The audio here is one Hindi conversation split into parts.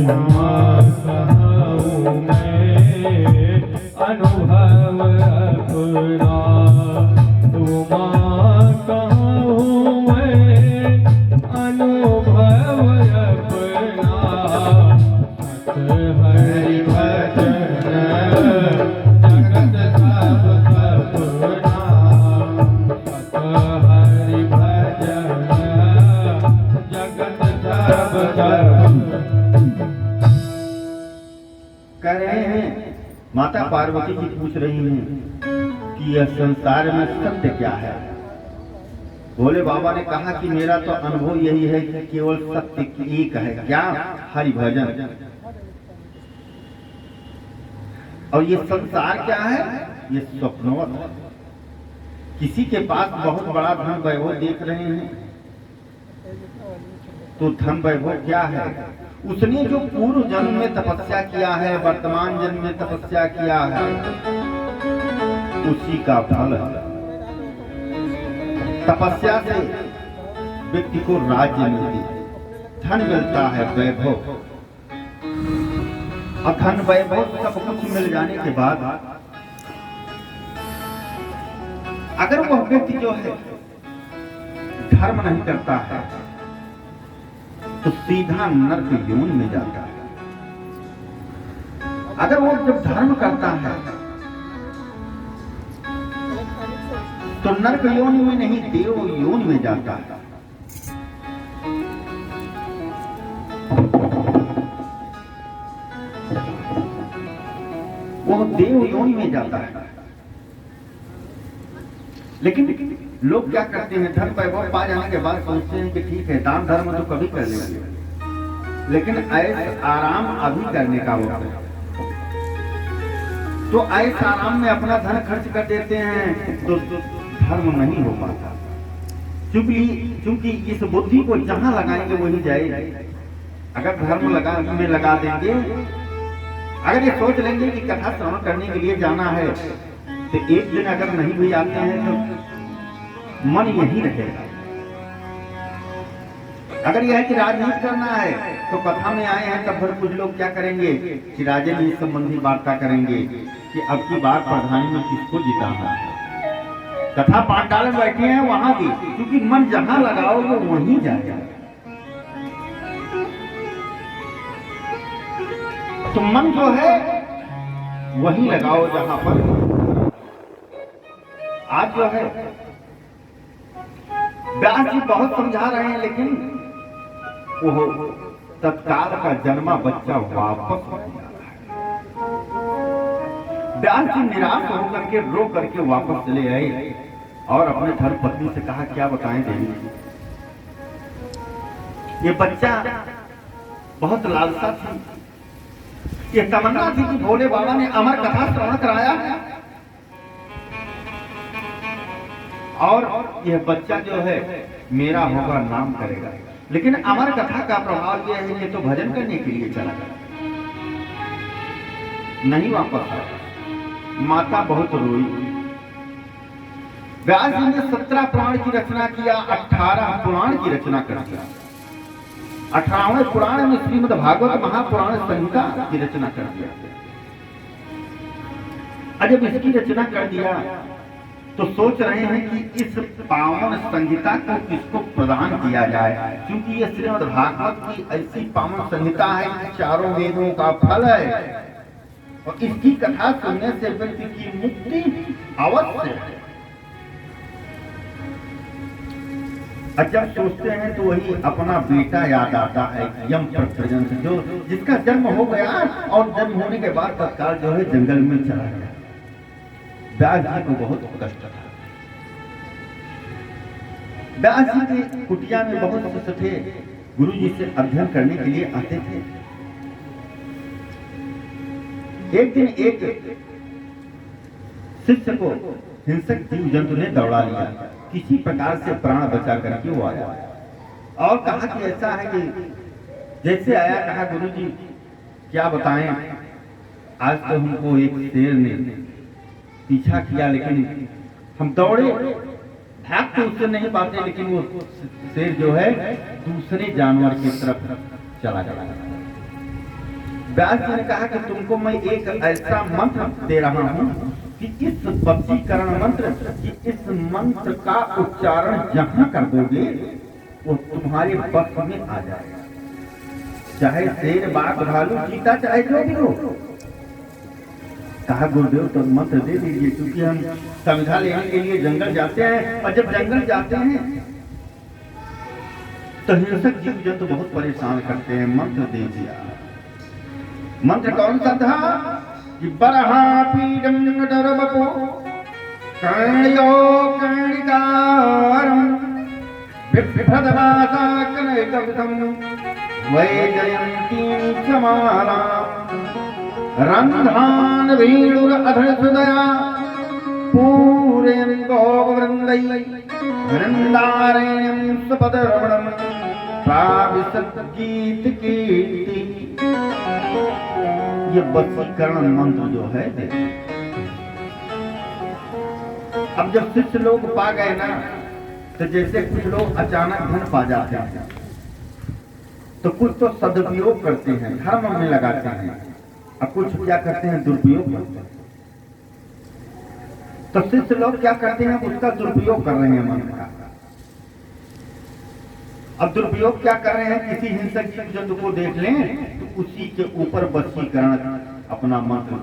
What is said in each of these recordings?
अनुभव अपना उमा कहूँ मैं अनुभव अपना हरि भजन जगत सब सपना हरि भजन जगत सब सपना। कह रहे हैं माता पार्वती जी पूछ रही हैं कि यह संसार में सत्य क्या है। भोले बाबा ने कहा कि मेरा तो अनुभव यही है कि केवल सत्य एक है, क्या? हरि भजन। और ये संसार क्या है? ये स्वप्नवत है। किसी के पास बहुत बड़ा धन वैभव देख रहे हैं तो धन वैभव क्या है? उसने जो पूर्व जन्म में तपस्या किया है, वर्तमान जन्म में तपस्या किया है, उसी का फल है। तपस्या से व्यक्ति को राज्य मिलती है, धन मिलता है, वैभव। और धन वैभव सब कुछ मिल जाने के बाद अगर वह व्यक्ति जो है धर्म नहीं करता है तो सीधा नरक योनि में जाता है। अगर वो जब धर्म करता है तो नरक योनि में नहीं, देव योनि में जाता है। वो देव योनि में जाता है। लेकिन लोग क्या करते हैं, धर्म वैभव पा जाने के बाद सोचते हैं कि ठीक है दान धर्म तो कभी कर लेंगे, लेकिन ऐश आराम अभी करने का वक्त है। तो ऐश आराम में अपना धन खर्च कर देते हैं तो धर्म नहीं हो पाता। क्योंकि इस बुद्धि को जहां लगाएंगे वहीं जाएगी। अगर धर्म में लगा देंगे, अगर ये सोच लेंगे कि कथा श्रवण करने के लिए जाना है तो एक दिन अगर नहीं भी आते हैं तो मन यही रहेगा। अगर यह है कि राजनीति करना है तो कथा में आए हैं तब फिर कुछ लोग क्या करेंगे कि राजनीति संबंधी वार्ता करेंगे कि अब की बार प्रधानी में किसको जिताना है। कथा पाठशाला में बैठे हैं वहां भी, क्योंकि मन जहां लगाओगे वहीं जाएगा। तो मन जो है वही लगाओ जहां पर। आज जो है व्यास जी बहुत समझा रहे हैं, लेकिन वो तत्काल का जन्मा बच्चा वापस नहीं आ रहा है। व्यास जी निराश होकर के रो करके वापस चले आए और अपने धर्म पत्नी से कहा क्या बताएं देवी, ये बच्चा बहुत लालसा थी, ये तमन्ना थी कि भोले बाबा ने अमर कथा श्रवण कराया और यह बच्चा जो है मेरा होगा, नाम करेगा। लेकिन अमर कथा का प्रभाव यह है, ये तो भजन करने के लिए चला गया, नहीं वापस आया। माता बहुत रोई। व्यास जी ने 17 पुराण की रचना किया, 18 पुराण की रचना कर दिया। 18वें पुराण में श्रीमद् भागवत महापुराण संहिता की रचना कर दिया। जब इसकी रचना कर दिया तो सोच रहे हैं कि इस पावन संहिता को किसको प्रदान किया जाए, क्योंकि यह श्रीमद् भागवत की ऐसी पावन संहिता है कि चारों वेदों का फल है और इसकी कथा सुनने से व्यक्ति की मुक्ति अवश्य है। जब सोचते हैं तो वही अपना बेटा याद आता है, यम प्रत्यजन से, जो जिसका जन्म हो गया और जन्म होने के बाद तत्काल जो है जंगल में चला गया। व्यास जी को बहुत कष्ट था। व्यास जी की कुटिया में बहुत शिष्य थे, गुरु जी से अध्ययन करने के लिए आते थे। एक दिन एक शिष्य को हिंसक जीव जंतु ने दौड़ा लिया, किसी प्रकार से प्राण बचा करके वो आया और कहा कि ऐसा है कि जैसे आया, कहा गुरु जी क्या बताएं, आज तो हमको एक शेर ने पीछा किया, लेकिन हम दौड़े, भाग तो उससे नहीं पाते, लेकिन वो शेर जो है दूसरे जानवर की तरफ चला गया। व्यास जी ने कहा कि तुमको मैं एक ऐसा मंत्र दे रहा हूँ कि इस वशीकरण मंत्र कि इस मंत्र का उच्चारण जहां कर दोगे वो तुम्हारे वश में आ जाएगा, चाहे शेर बाघ भालू चीता चाहे जो भी हो। कहा गुरुदेव तो मंत्र दे दीजिए, क्योंकि हम संविधा लेने के लिए जंगल जाते हैं और जब जंगल जाते हैं तो हिंसक जीव जंतु बहुत परेशान करते हैं। मंत्र दे दिया। मंत्र कौन सा था कि बरहा पीडम नटरवपो कर्णयो कर्णिकारम बिभ्रदवासा कनकविधम वैजयंतीं समाराम रंधान वेणुर अधरसुदया पूरयन् गोवृन्दै वृन्दारण्यं सुपदरमणं प्राविशत् गीत कीर्ति। ये वशीकरण मंत्र जो है, अब जब शिष्य लोग पा गए ना, तो जैसे कुछ लोग अचानक धन पा जाते हैं तो कुछ तो सदुपयोग करते हैं, धर्म में लगाते हैं, और कुछ क्या करते हैं, दुरुपयोग करते हैं। तो शिष्य लोग क्या करते हैं, उसका दुरुपयोग कर रहे हैं मंत्र का। अब दुरुपयोग क्या कर रहे हैं, किसी हिंसक जीव जंतु को देख लें तो उसी के ऊपर वशीकरण अपना मंत्र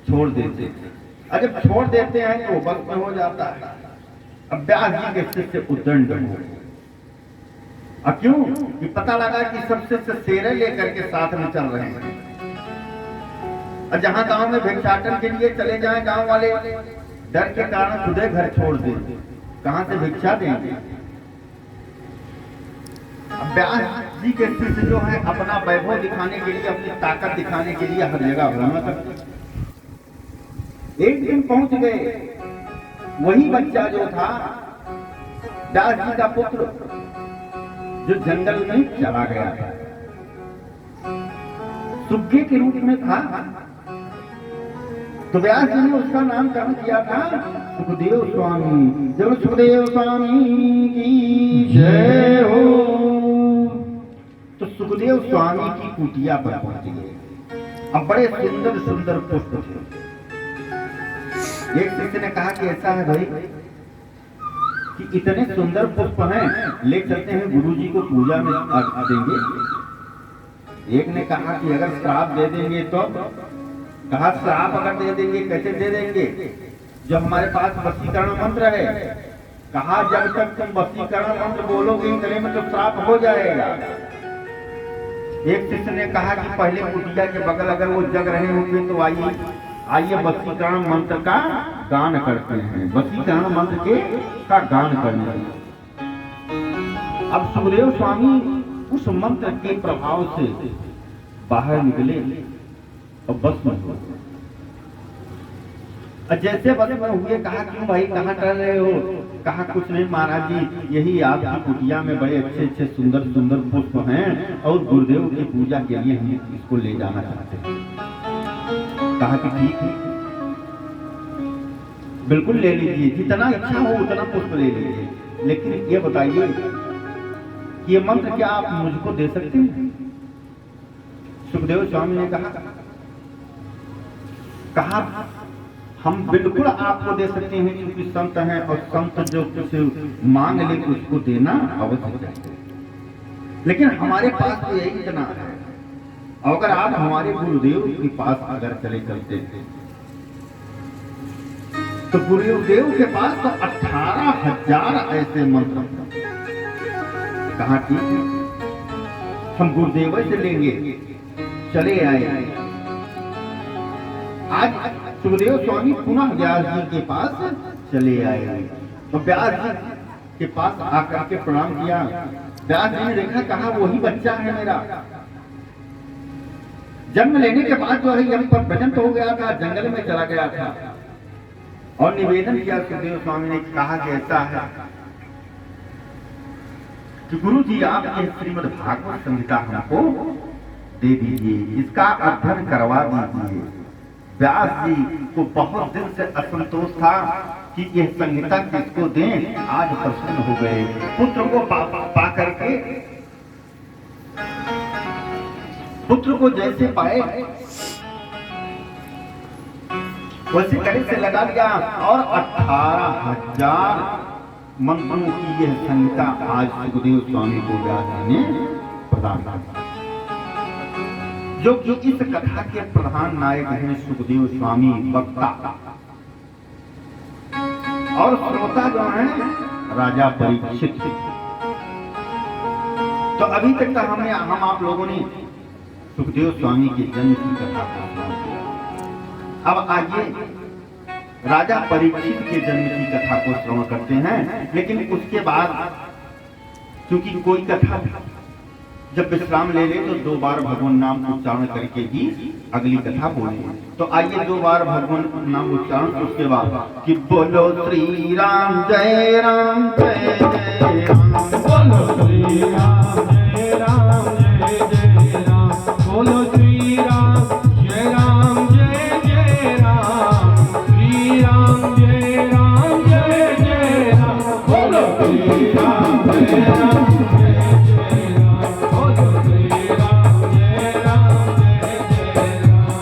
छोड़ देते, और जब छोड़ देते हैं तो बस में हो जाता है। अब व्यास जी के शिष्य उद्दंड हो गए। अब क्यों कि पता लगा कि सब शिष्य शेरे लेकर के साथ में चल रहे हैं, और जहां गांव में भिक्षाटन के लिए चले जाएं गांव वाले डर के कारण खुदे घर छोड़ दे, कहां से भिक्षा देंगे। व्यास जी के शिष्य जो है अपना वैभव दिखाने के लिए, अपनी ताकत दिखाने के लिए हर जगह भ्रमण करते। एक दिन पहुंच गए, वही बच्चा जो था व्यास जी का पुत्र जो जंगल में चला गया था, सुग्गे के रूप में था, तो व्यास जी ने उसका नामकरण किया था सुखदेव स्वामी। जब सुखदेव स्वामी की जय हो, तो सुखदेव स्वामी की कुटिया पर पहुंच गए। अब बड़े सुंदर सुंदर पुष्प थे। एक शिष्य ने कहा कि ऐसा है भाई कि इतने सुंदर पुष्प हैं, ले चलते हैं गुरुजी को पूजा में देंगे। एक ने कहा कि अगर श्राप दे देंगे तो, कहा श्राप अगर दे देंगे कैसे दे देंगे, जो हमारे पास वशीकरण मंत्र है। कहा जब तक तुम वशीकरण मंत्र बोलोगे गले में तो श्राप हो जाएगा। एक शिष्य ने कहा कि पहले कुटिया के बगल अगर वो जग रहे होंगे तो आइए वशीकरण मंत्र का गान करते हैं, वशीकरण मंत्र के का गान करने लगे। अब सुखदेव स्वामी उस मंत्र के प्रभाव से बाहर निकले और बस में हुए। जैसे बस में हुए, कहा क्यों भाई कहाँ टहल रहे हो। कहा कुछ नहीं महाराज जी, यही आपकी कुटिया में बड़े अच्छे अच्छे सुंदर सुंदर पुष्प हैं और गुरुदेव की पूजा के लिए हम इसको ले जाना चाहते हैं। कहा कि ठीक है, बिल्कुल ले लीजिए, जितना इच्छा हो उतना पुष्प ले लीजिए, लेकिन ये बताइए कि ये मंत्र क्या आप मुझको दे सकते हैं। सुखदेव स्वामी ने कहा हम बिल्कुल आपको दे सकते हैं, क्योंकि संत हैं और संत जो कुछ मांग ले उसको देना आवश्यक है, लेकिन हमारे पास तो यही इतना है। अगर आप हमारे गुरुदेव के पास अगर चले चलते तो गुरुदेव के पास तो 18,000 ऐसे मंत्र। कहा ठीक है, हम गुरुदेव से लेंगे। चले आए। आज सुखदेव स्वामी पुनः व्यास जी के पास चले आए, तो व्यास जी के पास आकर के प्रणाम किया। व्यास जी ने देखा, कहा वही बच्चा है मेरा, जन्म लेने के बाद जो है यम पर भजन हो गया था, जंगल में चला गया था। और निवेदन किया सुखदेव स्वामी ने, कहा कि ऐसा है कि गुरु जी आप ये श्रीमद् भागवत संहिता हमको दे दीजिए, इसका अध्ययन करवा दीजिए। व्यास जी को बहुत दिन से असंतोष था कि यह संहिता किसको दें। आज प्रसन्न हो गए, पुत्र को पा करके पुत्र को जैसे पाए वैसे करे से लगा दिया और 18,000 मंत्रों की यह संहिता आज सुखदेव स्वामी को व्यास जी ने प्रदान की, जो कि इस कथा के प्रधान नायक हैं सुखदेव स्वामी वक्ता, और श्रोता जो हैं राजा परीक्षित। तो अभी तक हम आप लोगों ने सुखदेव स्वामी के जन्म की कथा को सुना दिया। अब आइए राजा परीक्षित के जन्म की कथा को श्रवण करते हैं, लेकिन उसके बाद क्योंकि कोई कथा जब विश्राम ले ले तो 2 बार भगवान नाम उच्चारण करके ही अगली कथा बोले। तो आइए 2 बार भगवान नाम उच्चारण, उसके बाद कि बोलो श्री राम जय राम जय जय राम, बोलो श्री राम जय राम जय जय राम, बोलो श्री राम जय राम जय जय राम, श्री राम जय राम जय जय राम, बोलो श्री राम जय राम जय जय राम, बोलो श्री राम जय राम जय जय राम।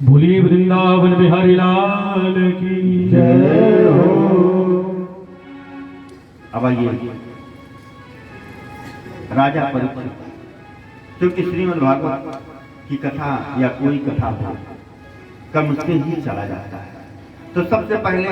बोलिए वृंदावन बिहारी लाल की जय हो। अब आइए राजा परीक्षित, क्योंकि श्रीमद् भागवत की कथा या कोई कथा हो कर्म से ही चला जाता है। तो सबसे पहले